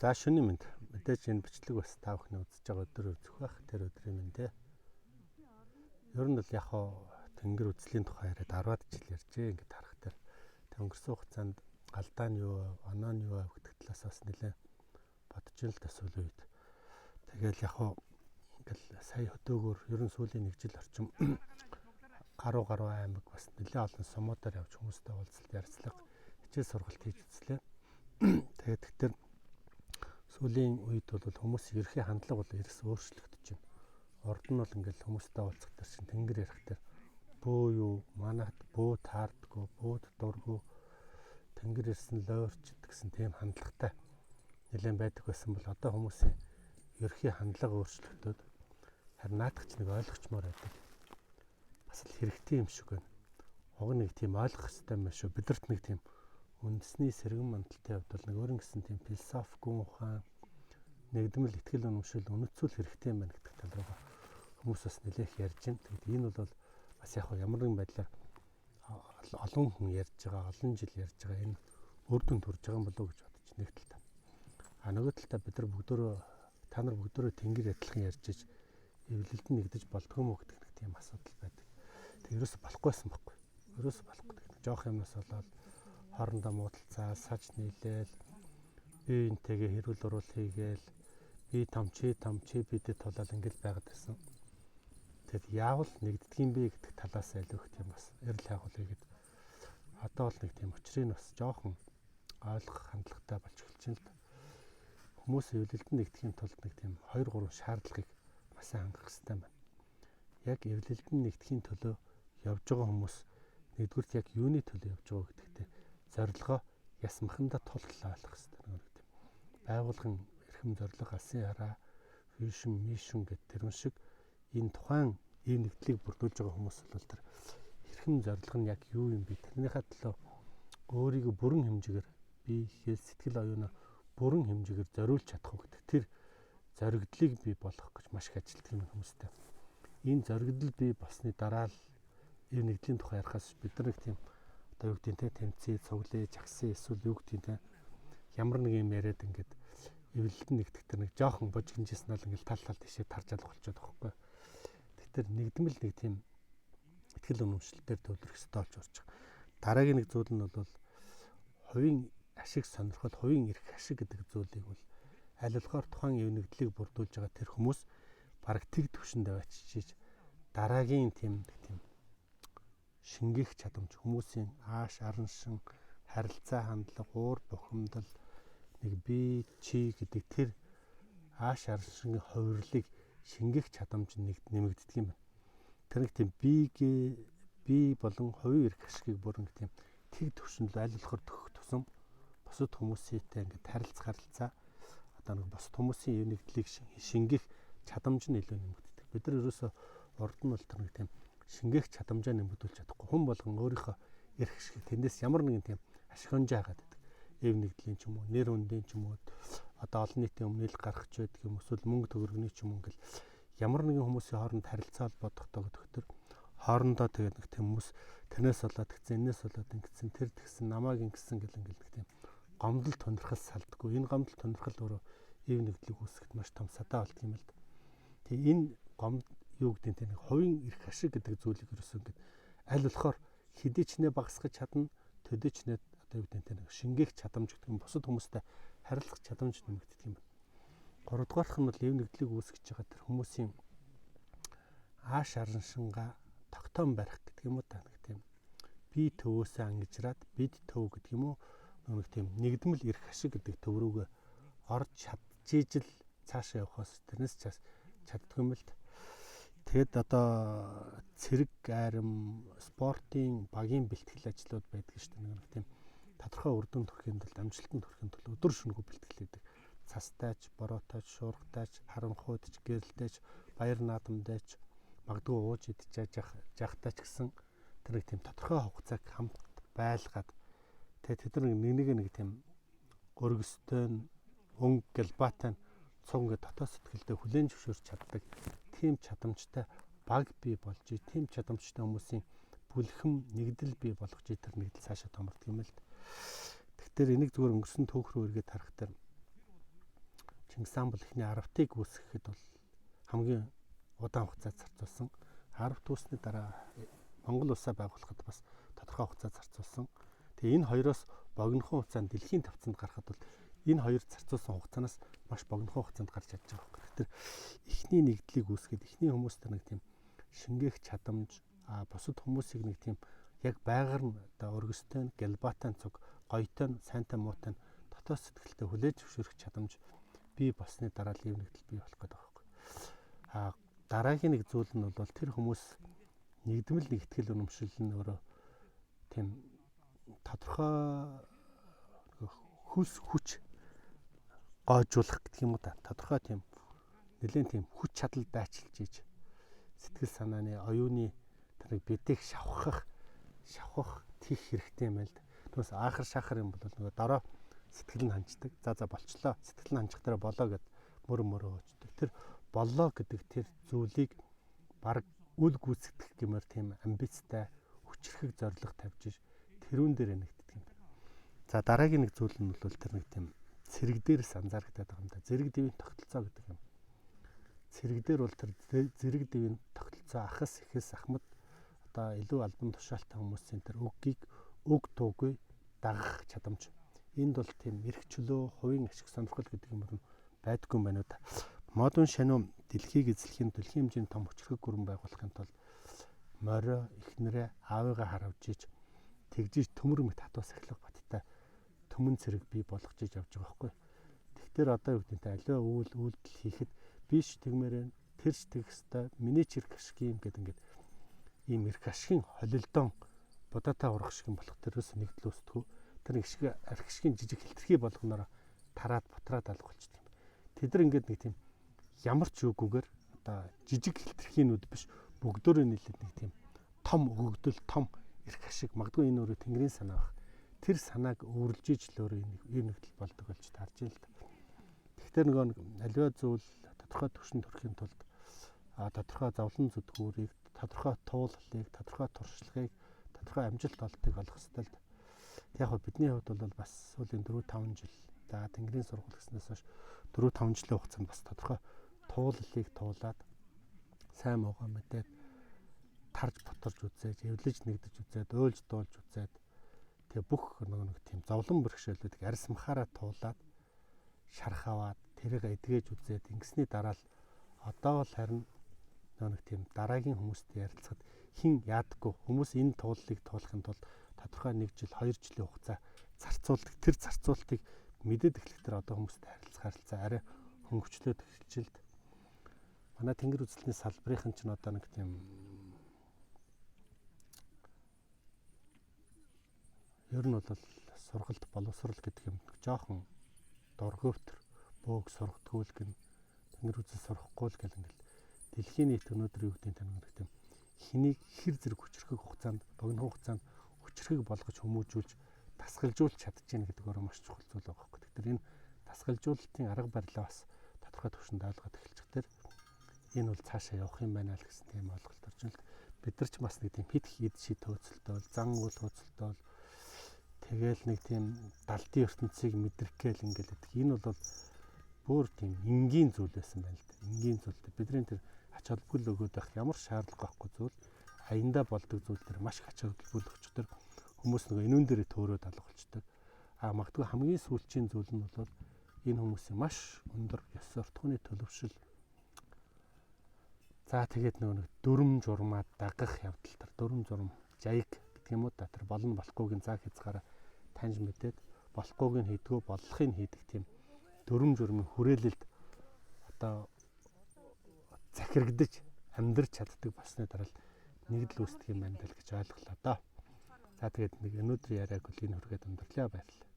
За шөнийн мэнд мэдээж энэ бичлэг бас та бүхний үзэж байгаа өдөр үзэх байх. Тэр өдрийн мэндэ. Ер нь бол яг хоо тэнгэр үзлийн тухай яриад 10-аад жил ярьжээ. Ингээд харах тэр өнгөрсөн хугацаанд алдаа нь юу, оноо нь юу гэдэг талаас бас нэлээд бодож ин л төсөөл үед. Тэгэл яг хоо ингээл сая хөдөөгөр ер нь сүүлийн 1 жил орчим гаруй аймаг бас нэлээд олон сумуудаар явж хүмүүстэй уулзалт ярилцлага хичээл сургалт хийж үзлээ. Тэгээд тэр сүүлийн үед бол хүмүүсийн ерхий хандлага бол ерөөс өөрчлөгдөж байна. Урд нь бол ингээл хүмүүстэй уулзах төр чинь тэнгэр ярих төр бөө юу манайд бөө таардгүй бөөд дургүй тэнгэр ирсэн лойрч гэсэн тийм хандлагатай нэлээд байдаг байсан бол одоо хүмүүсийн ерхий хандлага өөрчлөгдөд харин наадах ч нэг ойлгочмоор байдаг. Бас л хэрэгтэй юм шиг байна. Уг нэг тийм ойлгох хэрэгтэй юм шүү. Бидэрт нэг тийм үндэсний сэргэн мандалтай хувьд бол нэг өөрийн гэсэн тийм философикгүй ухаан нэгдмэл итгэл үнэмшил үнэцүүл хэрэгтэй юм байна гэдэг тал руу хүмүүс бас нэлээх ярьж байна. Тэгэд энэ бол бас яг ямар нэгэн байдлаар олон хүн ярьж байгаа, олон жил ярьж байгаа энэ үр дүнд хүрж байгаа юм болов уу гэж бодож нэг талтай. Нөгөө талтай бид нар бүгдөө та нар бүгдөө тэнгэр адилхан ярьж иж эвлэлд нь нэгдэж болдгоо мө гэдэг нэг тийм асуудал байдаг. Тэг ерөөсө болохгүйсэн байхгүй. Ерөөсө болохгүй гэдэг. Жоох юмнаас болоод хоорондоо муудалцаа, саж нийлээл, бие энтэйгээ хэрүүл урал хийгээл, би том чи бидэд тулаад ингээл байгаад байсан. Тэгэд яавал нэгддгийм бэ гэдэг талаас илүү их тийм бас эрэл хайгуул хийгээд одоо бол нэг тийм учрыг бас жоохон ойлгох хандлагатай болж эхэлж байна л да. Хүмүүс эвлэлд нь нэгдэхийн тулд нэг тийм 2-3 шаардлагыг маш хангах хэрэгтэй байна. Яг эвлэлд нь нэгдэхийн төлөө явж байгаа хүмүүс нэгдүгürt яг юуны төлөө явж байгаа гэдэгтээ зорилгоо ясмаханда тултлаа ойлгох хэрэгтэй нэг тийм. Байгуулгын эрхэм зорилго алсын хараа вишн гэдэг тэрэн шиг энэ тухайн ийм нэгдлийг бүрдүүлж байгаа хүмүүс бол тэр эрхэм зорилго нь яг юу юм бэ? Тэрнийхээ төлөө өөрийгөө бүрэн хэмжээгээр бие хэл сэтгэл оюунаа бүрэн хэмжээгээр зориулж чадах уу гэдэг тэр зоригдлыг бий болгох гэж маш их ажилтдаг юм хүмүүстэй. Энэ зоригдол бий болсны дараа л ийм нэгдлийн тухай ярихаас бид нар нэг тийм одоо юу гэдэг нь тэмцээ, цуглаа, жагсан эсвэл юу гэдэг нь ямар нэг юм яриад ингээд эвлэлд нь нэгдэх тэр нэг жоохон божигнжсэн бол ингээд тал тишээ тарж алах болчиход байгаа байхгүй. Тэгэхээр нэгдмэл нэг тийм итгэл үнэмшилтээр төвлөрөх ёстой болж орж байгаа. Дараагийн нэг зүйл нь бол хувийн ашиг сонирхол, хувийн эрх ашиг гэдэг зүйлийг бол аль болохоор тухайн эв нэгдлийг бүрдүүлж байгаа тэр хүмүүс бараг тэг төвшөнд авчиж дараагийн тийм шингээх чадамж хүмүүсийн ааш араншин харилцаа хандлага уур бухимдал нэг би чи гэдэг тэр ааш араншингийн хувирлыг шингээх чадамж нэмэгддэг юм байна. Тэр нэг тийм би болон хувийн эрх ашигыг бүр нэг тийм тэг төвшөнд аль болохоор төгөх тусам бусад хүмүүстэй ингээд харилцаа одоо нэг бусад хүмүүсийн эв нэгдлийг шингээх чадамж нь илүү нэмэгддэг. Бид нар ерөөсөө урд нь бол тэр нэг тийм шингээх чадамжаа нэмэгдүүлж чадахгүй. Хүн болгон өөрийнхөө эрх ашиг тэндээс ямар нэгэн тийм ашиг хонжоо хагаад байдаг. Эв нэгдлийн ч юм уу, нэр хүндийн ч юм уу, одоо олон нийтийн өмнө гаргаж байдаг юм эсвэл мөнгө төгрөгийн ч юм ингээл ямар нэгэн хүмүүсийн хооронд харилцаа холбоодохдоо төгтөр хоорондоо тэгээд нэг тийм хүмүүс тэрнээс болоод тэгсэн, энэс болоод ингэсэн, тэр тэгсэн, намааг ингэсэн гэл ингээл нэг тийм гомдол тунирхал салдаггүй. Энэ гомдол тунирхал өөрөө эв нэгдлийг үүсгэхэд маш том садаа болдго юм л да. Тэгээ энэ юу гэдэг нь нэг хувийн эрх ашиг гэдэг зүйлийг ерөөсөө ингээд аль болохоор хэдий ч нэ багасгах чадна, төдий ч нэ одоо юу гэдэг нь шингээх чадамж гэдэг нь бусад хүмүүстэй харилцах чадамж нэмэгддэг юм байна. 3 дугаарх нь бол эв нэгдлийг үүсгэж байгаа тэр хүмүүсийн ааш араншингаа тогтоон барих гэдэг юм уу та нэг тийм би төвөөсөө ангижраад бид төв гэдэг юм уу нэг тийм нэгдмэл эрх ашиг гэдэг төв рүүгээ орж чадчихижил цаашаа явахаас тэрнээс цаас чаддаг юм л да. Тэгэд одоо цэрэг айрам спортын багийн бэлтгэл ажлууд байдаг шүү дээ. Нэг тийм тодорхой үр дүнд хүрэхэд тулд амжилтанд хүрэхэд тулд өдөр шөнөгүй бэлтгэл хийдэг. Цастайч, боротойч, шуургатайч, харанхуйдч, гэрэлтэйч, баяр наадамдайч, магадгүй ууж идэж жахтайч гэсэн тэр нэг тийм тодорхой хугацааг хамт байлгаад тэгээд тэд нэг тийм өргөстэй өнгө гэлбатай цуг ингээд дотоод сэтгэлдээ хүлээн зөвшөөрч чаддаг тийм чадамжтай баг бий болж тийм чадамжтай хүмүүсийн бүлхэм нэгдэл бий болгож тэр нэгдэл цаашаа томордог юм л. Тэгэхээр энийг зүгээр өнгөрсөн түүх рүү эргээд харах тэр Чингис хаан бол эхний 10-ыг үүсгэхэд бол хамгийн удаан хугацаа зарцуулсан. 10 түүсний дараа Монгол улсаа байгуулахад бас тодорхой хугацаа зарцуулсан. Тэгээ энэ хоёроос богинохон хугацаанд дэлхийн тавцанд гарахад бол энэ хоёр зарцуулсан хугацаанаас маш богинохон хугацаанд гарч чадж байгаа байхгүй. Тэгэхээр эхний нэгдлийг үүсгээд эхний хүмүүст нэг тийм шингээх чадамж, бусад хүмүүсийг нэг тийм яг байгаар нь одоо өргөстэй, гэлбаатай цуг, гоётой, сайнтай, муутай дотоод сэтгэлтэй хүлээж зөвшөөрөх чадамж бий болсны дараа л ийм нэгдэл бий болох гэдэг байхгүй. Дараагийн нэг зүйл нь бол тэр хүмүүс нэгдмэл нэгтгэл үнэмшил нь өөрөө тийм тодорхой хүч гоожуулах гэх юм уу та. Тодорхой тийм нэлээд тийм хүч чадал байчилж ийж сэтгэл санааны оюуны тэр бидийг шавхах тийх хэрэгтэй юм байл. Түүнээс аахар шахар юм бол нөгөө дараа сэтгэл нь ханждаг. За болчлоо. Сэтгэл нь ханжих дээр болоо гэд мөрөө өчдөг. Тэр боллоо гэдэг тэр зүйлийг баг үл гүйцэтгэх гэмээр тийм амбицтай хүчрхэг зориг тавьж тэрүүн дээр нэгддэг юм. За дараагийн нэг зүйл нь бол тэр нэг тийм цэрэг дээрс анзаарэгдэад байгаа юм да. Зэрэг дэвийн тогтолцоо гэдэг юм. Цэрэг дээр бол тэр зэрэг дэвийн тогтолцоо ахас ихэс ахмад одоо илүү албан тушаалтай хүмүүсийн тэр үгийг үг туугүй дагах чадамж. Энд бол тийм эрх чөлөө, хувийн ашиг сонирхол гэдэг юм байдгүй юм байна уу та. Модон шануу дэлхийг эзлэхийн дэлхийн хэмжээний том хүчрхэг гүрэн байгуулахын тулд морио эхнэрээ аавыгаа харавж иж тэгжиж төмөр мэт хатуус ахлах баттай төмөн цэрэг бий болгож иж явж байгаа байхгүй. Тэгэхээр одоо юу гэдэг нь аливаа үйлдэл хийхэд биш тэгмээрэн тэрч тэгэх хэвээр миний чирх ашиг юм гэдэг ингээд ийм эрх ашигын холилдон будаатай урах шиг болох тэрээс нэгдэл үүсдэг. Тэр арх ашигын жижиг хилтерхий болгоноор тараад бутраад алга болчихдог юм. Тэд нар ингээд нэг тийм ямар ч үгүйгээр одоо жижиг хилтерхийнүүд биш бүгдөө нийлээд нэг тийм том өгөгдөл том эрх ашиг магадгүй энэ өөрөө Тэнгэрийн санаа баг. Тэр санааг өөрлөж иж л өөрөө ийм нэгдэл болдог болж таарж байна л да. Тэгэхээр нөгөө аливаа зүйл тодорхой төвшөнд хүрэхин тулд тодорхой зовлон зүтгүүрийг, тодорхой туулалыг, тодорхой туршлагыг, тодорхой амжилт олдыг олох ёстой л да. Яг хөө бидний хувьд бол бас сүүлийн 4-5 жил за Тэнгэрийн сургууль гэснээс хойш 4-5 жилийн хугацаанд бас тодорхой туулалыг туулаад сайн муугаа мэдээд тарж боторж үзээд, эвлэж нэгдэж үзээд, өөлж дуулж үзээд тэгээ бүх нэг тийм зовлон бэрхшээлүүдийг арьс махаараа туулаад шарах аваад тэрийг эдгэж үзээд ингэсний дараа л одоо л харин нэг тийм дараагийн хүмүүстэй ярилцахад хин яадаггүй хүмүүс энэ тууллыг туулахын тулд тодорхой 1 жил 2 жилийн хугацаа зарцуулдаг. Тэр зарцуултыг мэдээд эхлэхдээ одоо хүмүүстэй харилцаа арай хөнгөвчлөөд эхэлж л манай тэнгэр үзлэлийн салбарын чинь одоо нэг тийм ер нь бол сургалт боловсрал гэдэг юм жоохон дургөвтөр бөөг сургадгүй л гэн тэнгэр үзэл сурахгүй л гэл ингээл дэлхийн нийт өнөөдөр юу гэдэг нь нэг тийм хэнийг хэр зэрэг хүчрхэг хугацаанд богино хугацаанд хүчрхэг болгож хүмүүжүүлж тасгалжуулж чадчихна гэдэг өөрөө маш чухал зүйл байгаа байхгүй. Тэгэхээр энэ тасгалжуулалтын арга барилаа бас тодорхой төвшөнд ойлгоод эхэлчихээр энэ бол цаашаа явах юм байна л гэсэн тийм ойлголт орж байна л. Бид нар ч бас нэг тийм хит хит шид төөцөлтөө зан үйл төөцөлтөө тэгээл нэг тийм далдын ертөнцийг мэдрэх гээл ингээл гэдэг. Энэ бол бүр тийм энгийн зүйл байсан байна л да. Энгийн зүйл. Бидний тэр ач холбогдол өгөөд байх ямар шаардлага байхгүй зүйл аяндаа болдог зүйл төр маш ач холбогдол өгчдөр хүмүүс нөгөө энүүн дээр төөрөөд алга болчдөг. Магадгүй хамгийн сүүлчийн зүйл нь бол энэ хүмүүсийн маш өндөр ёс суртахууны төлөвшил. За тэгээд нөгөө дүрм журмаа дагах явдал төр дүрм журм жаяг гэдэг юм уу та тэр болно болохгүйг заа хязгаараа таньж мэдээд болохгүйг нь хийдгүү болохыг хийдэг тийм дүрм журмын хүрээлэлд одоо захирагдаж амьдрч чаддаг болсны дараа л нэгдэл үүсдэг юм байна л гэж ойлголоо доо. За тэгээд нэг өнөөдрийн яриаг үл энэ хүргээд өндөрлөө баярлалаа.